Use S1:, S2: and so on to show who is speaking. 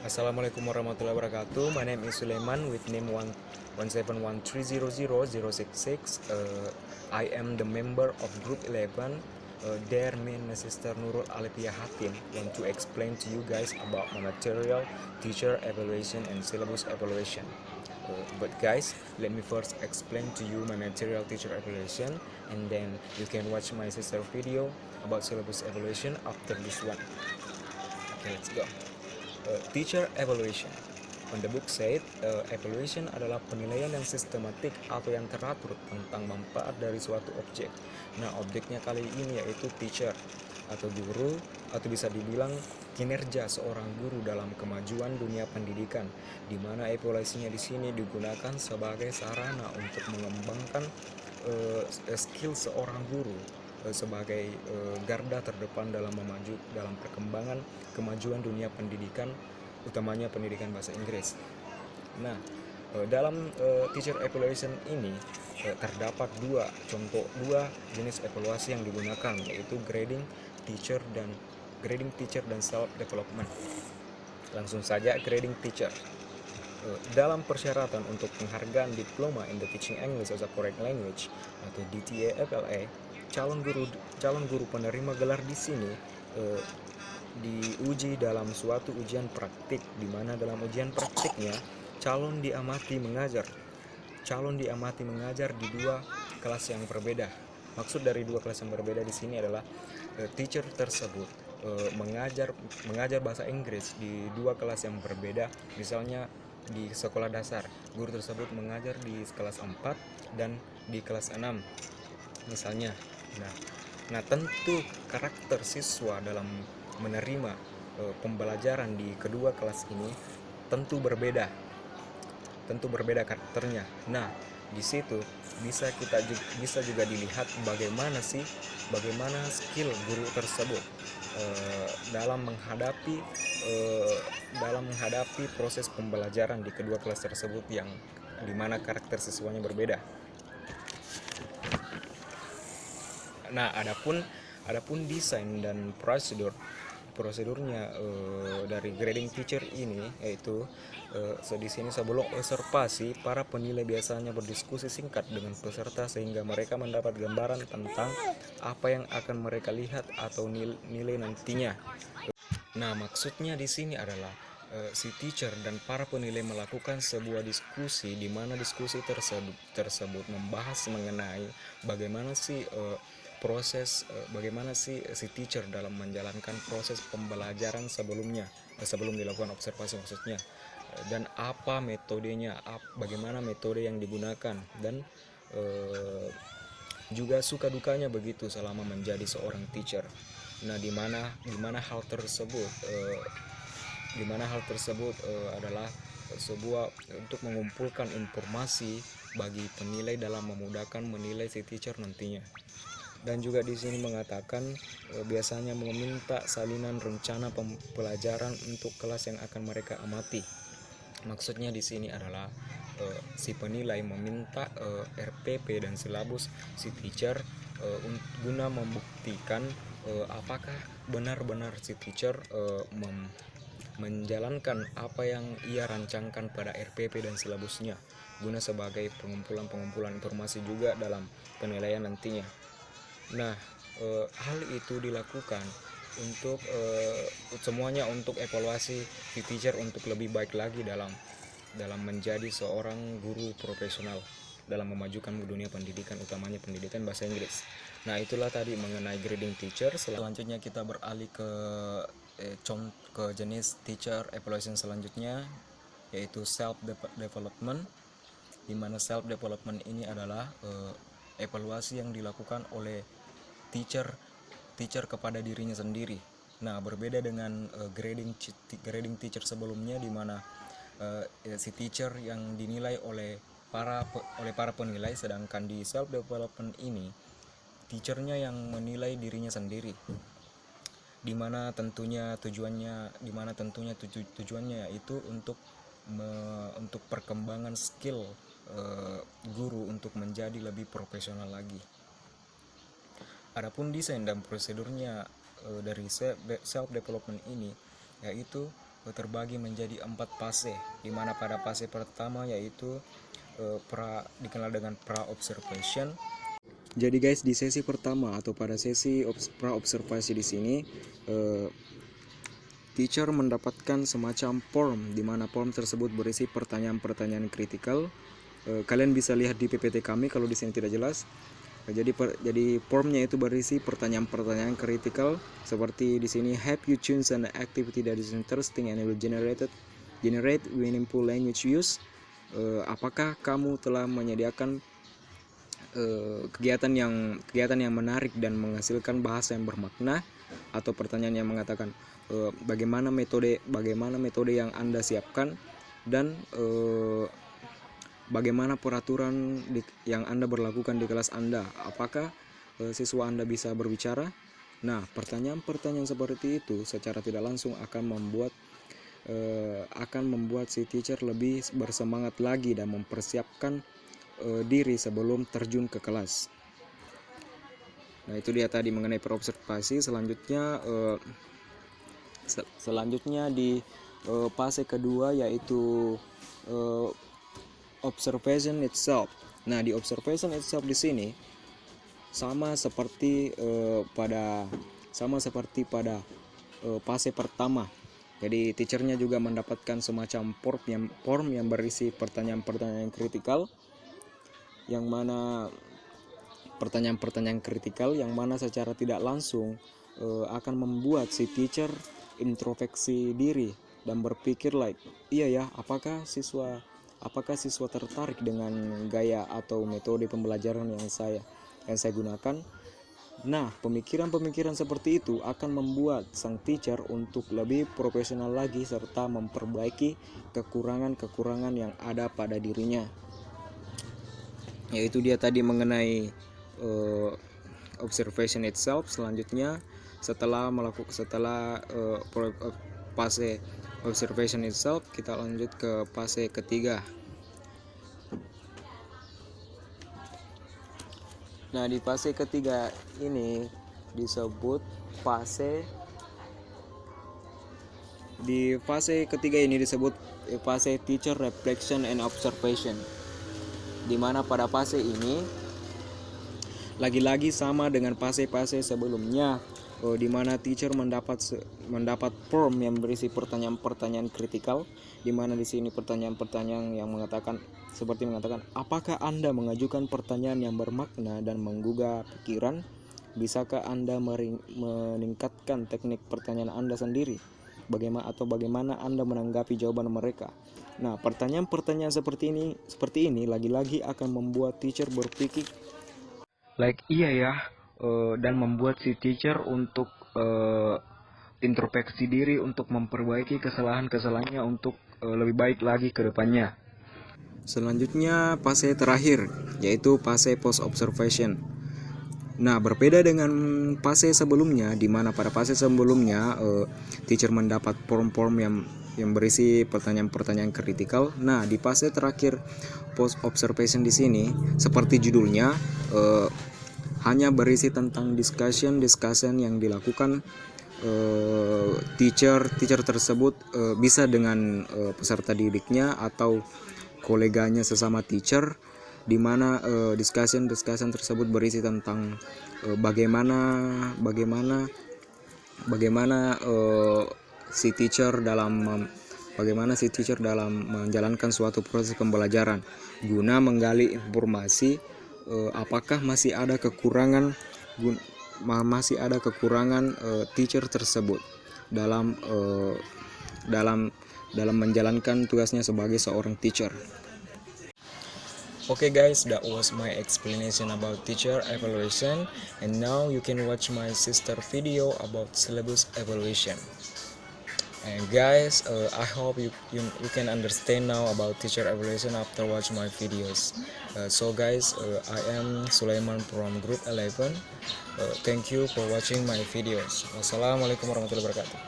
S1: Assalamualaikum warahmatullahi wabarakatuh. My name is Sulaiman with name 11713000066. I am the member of Group 11. There, me and my sister Nurul Alipia Hatim want to explain to you guys about my material, teacher evaluation, and syllabus evaluation. But guys, let me first explain to you my material teacher evaluation, and then you can watch my sister video about syllabus evaluation after this one. Okay, let's go. Teacher evaluation. On the book said, evaluation adalah penilaian yang sistematik atau yang teratur tentang manfaat dari suatu objek. Nah, objeknya kali ini yaitu teacher atau guru, atau bisa dibilang kinerja seorang guru dalam kemajuan dunia pendidikan, di mana evaluasinya di sini digunakan sebagai sarana untuk mengembangkan skill seorang guru sebagai garda terdepan dalam perkembangan kemajuan dunia pendidikan, utamanya pendidikan bahasa Inggris. Nah, dalam teacher evaluation ini terdapat dua jenis evaluasi yang digunakan, yaitu grading teacher dan self development. Langsung saja grading teacher. Dalam persyaratan untuk penghargaan diploma in the teaching English as a foreign language atau DTA-FLA, calon guru penerima gelar di sini diuji dalam suatu ujian praktik, di mana dalam ujian praktiknya calon diamati mengajar di dua kelas yang berbeda. Maksud dari dua kelas yang berbeda di sini adalah teacher tersebut mengajar bahasa Inggris di dua kelas yang berbeda. Misalnya di sekolah dasar, guru tersebut mengajar di kelas 4 dan di kelas 6 misalnya. Nah, tentu karakter siswa dalam menerima pembelajaran di kedua kelas ini tentu berbeda karakternya. Nah, di situ bisa juga dilihat bagaimana skill guru tersebut dalam menghadapi proses pembelajaran di kedua kelas tersebut, yang dimana karakter siswanya berbeda. Nah, adapun desain dan prosedurnya dari grading teacher ini, yaitu di sini sebelum observasi, para penilai biasanya berdiskusi singkat dengan peserta sehingga mereka mendapat gambaran tentang apa yang akan mereka lihat atau nilai nantinya. Nah, maksudnya di sini adalah si teacher dan para penilai melakukan sebuah diskusi, di mana diskusi tersebut membahas mengenai bagaimana sih bagaimana sih si teacher dalam menjalankan proses pembelajaran sebelum dilakukan observasi maksudnya, dan apa metodenya, bagaimana metode yang digunakan, dan juga suka dukanya begitu selama menjadi seorang teacher. Nah, di mana hal tersebut adalah sebuah untuk mengumpulkan informasi bagi penilai dalam memudahkan menilai si teacher nantinya. Dan juga di sini mengatakan biasanya meminta salinan rencana pembelajaran untuk kelas yang akan mereka amati. Maksudnya di sini adalah si penilai meminta RPP dan silabus si teacher guna membuktikan apakah benar-benar si teacher menjalankan apa yang ia rancangkan pada RPP dan silabusnya, guna sebagai pengumpulan informasi juga dalam penilaian nantinya. Nah, hal itu dilakukan untuk semuanya untuk evaluasi si teacher untuk lebih baik lagi dalam menjadi seorang guru profesional dalam memajukan dunia pendidikan, utamanya pendidikan bahasa Inggris. Nah, itulah tadi mengenai grading teacher. Selanjutnya kita beralih ke jenis teacher evaluation selanjutnya, yaitu self development, di mana self development ini adalah evaluasi yang dilakukan oleh teacher kepada dirinya sendiri. Nah, berbeda dengan grading teacher sebelumnya, di mana si teacher yang dinilai oleh para penilai, sedangkan di self development ini teachernya yang menilai dirinya sendiri, di mana tentunya tujuannya yaitu untuk perkembangan skill guru untuk menjadi lebih profesional lagi. Adapun desain dan prosedurnya dari self development ini, yaitu terbagi menjadi 4 fase, di mana pada fase pertama yaitu dikenal dengan pra-observation. Jadi guys, di sesi pertama atau pada sesi pra-observasi di sini teacher mendapatkan semacam form, di mana form tersebut berisi pertanyaan-pertanyaan kritikal. Kalian bisa lihat di PPT kami kalau di sini tidak jelas. Jadi formnya itu berisi pertanyaan-pertanyaan kritikal seperti di sini, have you chosen an activity that is interesting and will generate meaningful language use? Apakah kamu telah menyediakan kegiatan yang menarik dan menghasilkan bahasa yang bermakna? Atau pertanyaan yang mengatakan bagaimana metode yang Anda siapkan, dan bagaimana peraturan yang Anda berlakukan di kelas Anda? Apakah siswa Anda bisa berbicara? Nah, pertanyaan-pertanyaan seperti itu secara tidak langsung akan membuat si teacher lebih bersemangat lagi dan mempersiapkan diri sebelum terjun ke kelas. Nah, itu dia tadi mengenai perobservasi. Selanjutnya di fase kedua yaitu observation itself. Nah, di observation itself di sini sama seperti pada fase pertama. Jadi teachernya juga mendapatkan semacam form yang berisi pertanyaan-pertanyaan kritikal, yang mana secara tidak langsung akan membuat si teacher introspeksi diri dan berpikir iya ya, apakah siswa tertarik dengan gaya atau metode pembelajaran yang saya gunakan. Nah, pemikiran seperti itu akan membuat sang teacher untuk lebih profesional lagi serta memperbaiki kekurangan yang ada pada dirinya. Yaitu dia tadi mengenai observation itself. Selanjutnya setelah fase observation itself, kita lanjut ke fase ketiga. Nah, di fase ketiga ini disebut fase teacher reflection and observation, di mana pada fase ini lagi-lagi sama dengan fase-fase sebelumnya, di mana teacher mendapat form yang berisi pertanyaan-pertanyaan kritikal, di mana di sini pertanyaan-pertanyaan yang mengatakan apakah Anda mengajukan pertanyaan yang bermakna dan menggugah pikiran? Bisakah Anda meningkatkan teknik pertanyaan Anda sendiri? Bagaimana Anda menanggapi jawaban mereka? Nah, pertanyaan-pertanyaan seperti ini lagi-lagi akan membuat teacher berpikir iya ya, dan membuat si teacher untuk introspeksi diri untuk memperbaiki kesalahan-kesalahannya untuk lebih baik lagi ke depannya. Selanjutnya fase terakhir yaitu fase post observation. Nah, berbeda dengan fase sebelumnya, di mana pada fase sebelumnya teacher mendapat form-form yang berisi pertanyaan-pertanyaan kritikal. Nah, di fase terakhir post observation di sini seperti judulnya hanya berisi tentang discussion yang dilakukan teacher tersebut bisa dengan peserta didiknya atau koleganya sesama teacher, di mana discussion tersebut berisi tentang bagaimana si teacher dalam menjalankan suatu proses pembelajaran guna menggali informasi apakah masih ada kekurangan teacher tersebut dalam menjalankan tugasnya sebagai seorang teacher. Okay guys, that was my explanation about teacher evaluation, and now you can watch my sister video about syllabus evaluation. And guys, I hope you can understand now about teacher evaluation after watch my videos. So guys, I am Sulaiman from Group 11. Thank you for watching my videos. Wassalamualaikum warahmatullahi wabarakatuh.